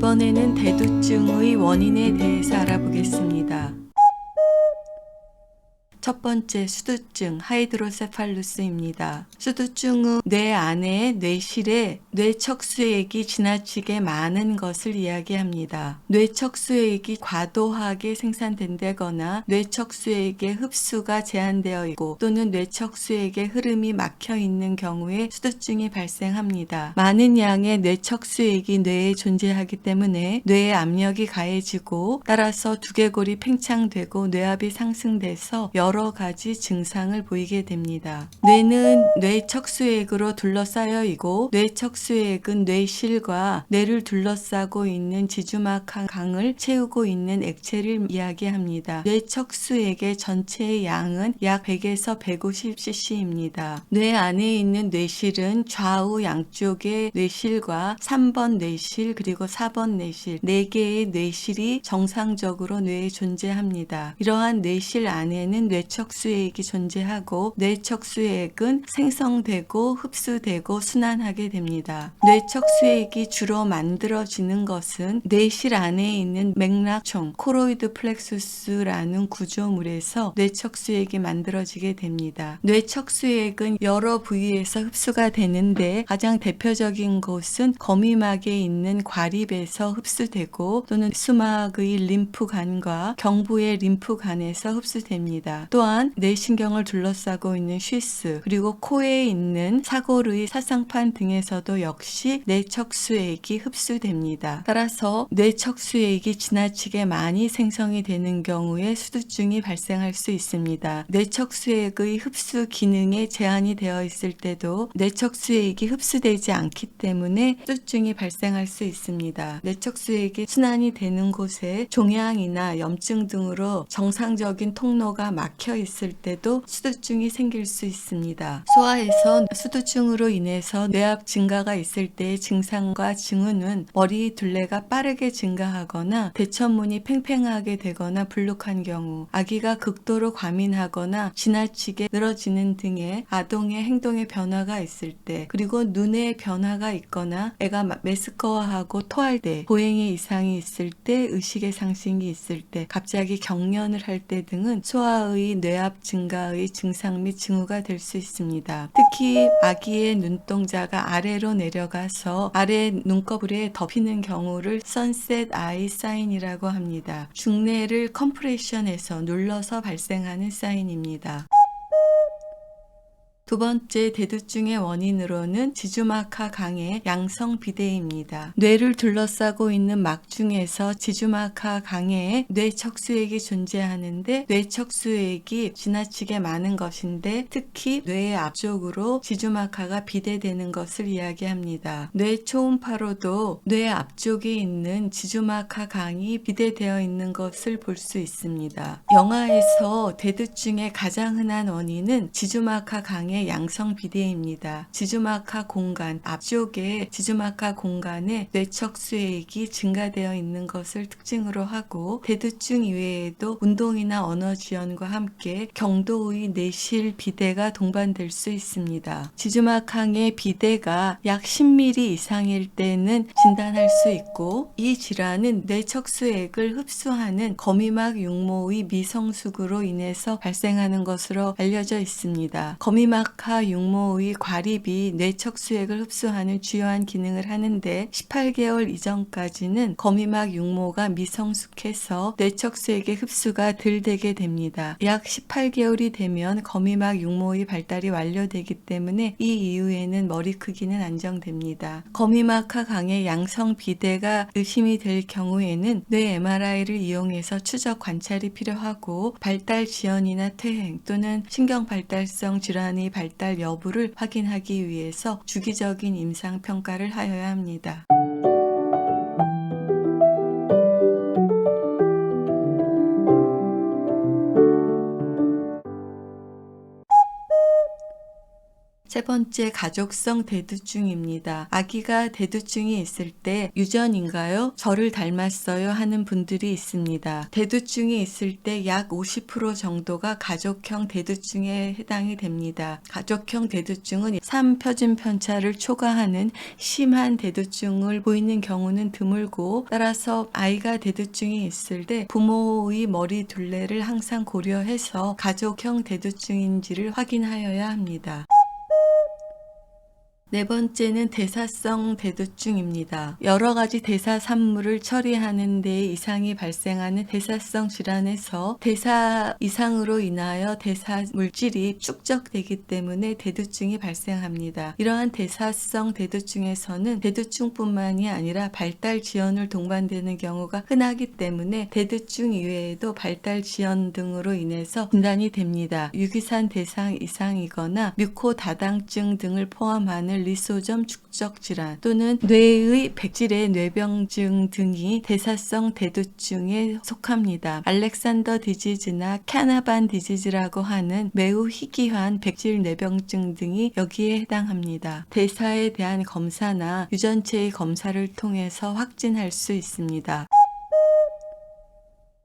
이번에는 대두증의 원인에 대해서 알아보겠습니다. 첫 번째, 수두증, 하이드로세팔루스입니다. 수두증은 뇌 안에 뇌실에 뇌척수액이 지나치게 많은 것을 이야기합니다. 뇌척수액이 과도하게 생산된다거나 뇌척수액의 흡수가 제한되어 있고 또는 뇌척수액의 흐름이 막혀 있는 경우에 수두증이 발생합니다. 많은 양의 뇌척수액이 뇌에 존재하기 때문에 뇌의 압력이 가해지고 따라서 두개골이 팽창되고 뇌압이 상승돼서 여러 가지 증상을 보이게 됩니다. 뇌는 뇌척수액으로 둘러싸여 있고 뇌척수액은 뇌실과 뇌를 둘러싸고 있는 지주막항을 채우고 있는 액체를 이야기합니다. 뇌척수액의 전체의 양은 약 100에서 150cc입니다. 뇌 안에 있는 뇌실은 좌우 양쪽의 뇌실과 3번 뇌실 그리고 4번 뇌실 4개의 뇌실이 정상적으로 뇌에 존재합니다. 이러한 뇌실 안에는 뇌척수액이 존재하고 뇌척수액은 생성되고 흡수되고 순환하게 됩니다. 뇌척수액이 주로 만들어지는 것은 뇌실 안에 있는 맥락총 코로이드 플렉수스라는 구조물에서 뇌척수액이 만들어지게 됩니다. 뇌척수액은 여러 부위에서 흡수가 되는데 가장 대표적인 곳은 거미막에 있는 과립에서 흡수되고 또는 수막의 림프관과 경부의 림프관에서 흡수됩니다. 또한 뇌신경을 둘러싸고 있는 쉬스 그리고 코에 있는 사골의 사상판 등에서도 역시 뇌척수액이 흡수됩니다. 따라서 뇌척수액이 지나치게 많이 생성이 되는 경우에 수두증이 발생할 수 있습니다. 뇌척수액의 흡수 기능에 제한이 되어 있을 때도 뇌척수액이 흡수되지 않기 때문에 수두증이 발생할 수 있습니다. 뇌척수액이 순환이 되는 곳에 종양이나 염증 등으로 정상적인 통로가 막혀 있을 때도 수두증이 생길 수 있습니다. 소아에서 수두증으로 인해서 뇌압 증가가 있을 때의 증상과 징후는 머리 둘레가 빠르게 증가하거나 대천문이 팽팽하게 되거나 불룩한 경우, 아기가 극도로 과민하거나 지나치게 늘어지는 등의 아동의 행동의 변화가 있을 때, 그리고 눈의 변화가 있거나 애가 메스꺼워하고 토할 때, 보행의 이상이 있을 때, 의식의 상실이 있을 때, 갑자기 경련을 할 때 등은 소아의 뇌압 증가의 증상 및 징후가 될 수 있습니다. 특히 아기의 눈동자가 아래로 내려가서 아래 눈꺼풀에 덮이는 경우를 선셋 아이 사인이라고 합니다. 중뇌를 컴프레션해서 눌러서 발생하는 사인입니다. 두 번째 대두증의 원인으로는 지주막하 강의 양성 비대입니다. 뇌를 둘러싸고 있는 막 중에서 지주막하 강에 뇌척수액이 존재하는데 뇌척수액이 지나치게 많은 것인데 특히 뇌의 앞쪽으로 지주막하가 비대되는 것을 이야기합니다. 뇌 초음파로도 뇌 앞쪽에 있는 지주막하 강이 비대되어 있는 것을 볼 수 있습니다. 영아에서 대두증의 가장 흔한 원인은 지주막하 강의 양성 비대입니다. 지주막하 공간, 앞쪽에 지주막하 공간에 뇌척수액이 증가되어 있는 것을 특징으로 하고 대두증 이외에도 운동이나 언어 지연과 함께 경도의 뇌실 비대가 동반될 수 있습니다. 지주막항의 비대가 약 10mm 이상일 때는 진단할 수 있고 이 질환은 뇌척수액을 흡수하는 거미막 육모의 미성숙으로 인해서 발생하는 것으로 알려져 있습니다. 거미막 육모의 과립이 뇌척수액을 흡수하는 주요한 기능을 하는데 18개월 이전까지는 거미막 육모가 미성숙해서 뇌척수액의 흡수가 덜 되게 됩니다. 약 18개월이 되면 거미막 육모의 발달이 완료되기 때문에 이 이후에는 머리 크기는 안정됩니다. 거미막하 강의 양성 비대가 의심이 될 경우에는 뇌 MRI를 이용해서 추적 관찰이 필요하고 발달 지연이나 퇴행 또는 신경 발달성 질환의 발달 여부를 확인하기 위해서 주기적인 임상 평가를 하여야 합니다. 세 번째, 가족성 대두증입니다. 아기가 대두증이 있을 때 유전인가요? 저를 닮았어요 하는 분들이 있습니다. 대두증이 있을 때 약 50% 정도가 가족형 대두증에 해당이 됩니다. 가족형 대두증은 3표준 편차를 초과하는 심한 대두증을 보이는 경우는 드물고, 따라서 아이가 대두증이 있을 때 부모의 머리 둘레를 항상 고려해서 가족형 대두증인지를 확인하여야 합니다. 네 번째는 대사성 대두증입니다. 여러 가지 대사 산물을 처리하는 데 이상이 발생하는 대사성 질환에서 대사 이상으로 인하여 대사 물질이 축적되기 때문에 대두증이 발생합니다. 이러한 대사성 대두증에서는 대두증뿐만이 아니라 발달 지연을 동반되는 경우가 흔하기 때문에 대두증 이외에도 발달 지연 등으로 인해서 진단이 됩니다. 유기산 대상 이상이거나 뮤코 다당증 등을 포함하는 리소점 축적 질환 또는 뇌의 백질의 뇌병증 등이 대사성 대두증에 속합니다. 알렉산더 디지즈나 캐나반 디지즈라고 하는 매우 희귀한 백질 뇌병증 등이 여기에 해당합니다. 대사에 대한 검사나 유전체의 검사를 통해서 확진할 수 있습니다.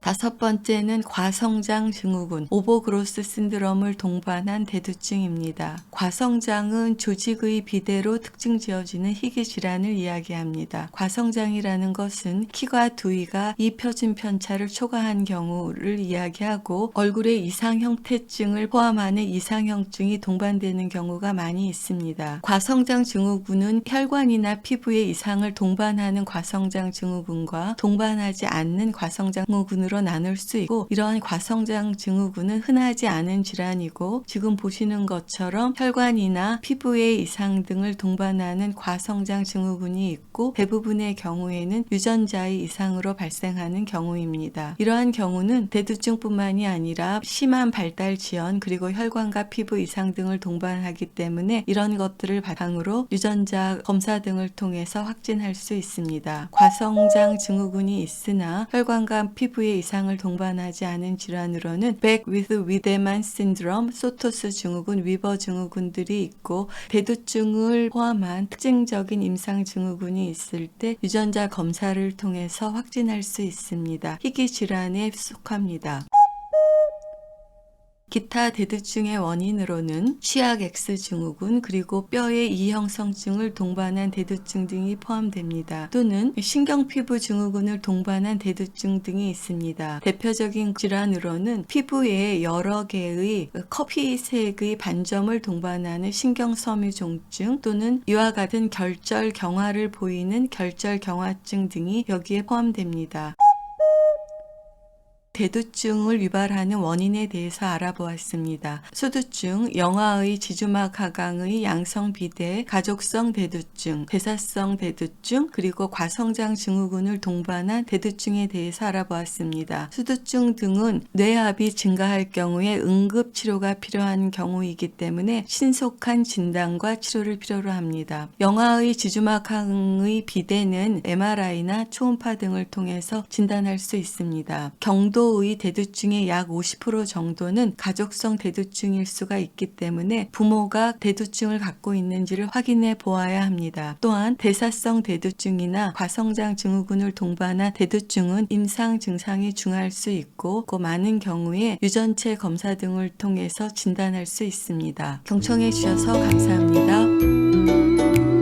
다섯 번째는 과성장 증후군, 오버그로스 신드롬을 동반한 대두증입니다. 과성장은 조직의 비대로 특징 지어지는 희귀 질환을 이야기합니다. 과성장이라는 것은 키와 두위가 2표준 편차를 초과한 경우를 이야기하고, 얼굴의 이상 형태증을 포함하는 이상형증이 동반되는 경우가 많이 있습니다. 과성장 증후군은 혈관이나 피부의 이상을 동반하는 과성장 증후군과 동반하지 않는 과성장 증후군으로 나눌 수 있고, 이러한 과성장 증후군은 흔하지 않은 질환이고, 지금 보시는 것처럼 혈관이나 피부의 이상 등을 동반하는 과성장 증후군이 있고, 대부분의 경우에는 유전자의 이상으로 발생하는 경우입니다. 이러한 경우는 대두증뿐만이 아니라 심한 발달 지연 그리고 혈관과 피부 이상 등을 동반하기 때문에 이런 것들을 바탕으로 유전자 검사 등을 통해서 확진할 수 있습니다. 과성장 증후군이 있으나 혈관과 피부의 이상을 동반하지 않은 질환으로는 백 위드 위데만 신드롬, 소토스 증후군, 위버 증후군들이 있고, 대두증을 포함한 특징적인 임상 증후군이 있을 때 유전자 검사를 통해서 확진할 수 있습니다. 희귀 질환에 속합니다. 기타 대두증의 원인으로는 취약 X 증후군 그리고 뼈의 이형성증을 동반한 대두증 등이 포함됩니다. 또는 신경피부 증후군을 동반한 대두증 등이 있습니다. 대표적인 질환으로는 피부에 여러 개의 커피색의 반점을 동반하는 신경섬유종증 또는 이와 같은 결절 경화를 보이는 결절 경화증 등이 여기에 포함됩니다. 대두증을 유발하는 원인에 대해서 알아보았습니다. 수두증, 영아의 지주막 하강의 양성 비대, 가족성 대두증, 대사성 대두증, 그리고 과성장 증후군을 동반한 대두증에 대해서 알아보았습니다. 수두증 등은 뇌압이 증가할 경우에 응급 치료가 필요한 경우이기 때문에 신속한 진단과 치료를 필요로 합니다. 영아의 지주막 하강의 비대는 MRI나 초음파 등을 통해서 진단할 수 있습니다. 경도의 대두증의 약 50% 정도는 가족성 대두증일 수가 있기 때문에 부모가 대두증을 갖고 있는지를 확인해 보아야 합니다. 또한 대사성 대두증이나 과성장 증후군을 동반한 대두증은 임상 증상이 중할 수 있고, 그 많은 경우에 유전체 검사 등을 통해서 진단할 수 있습니다. 경청해 주셔서 감사합니다.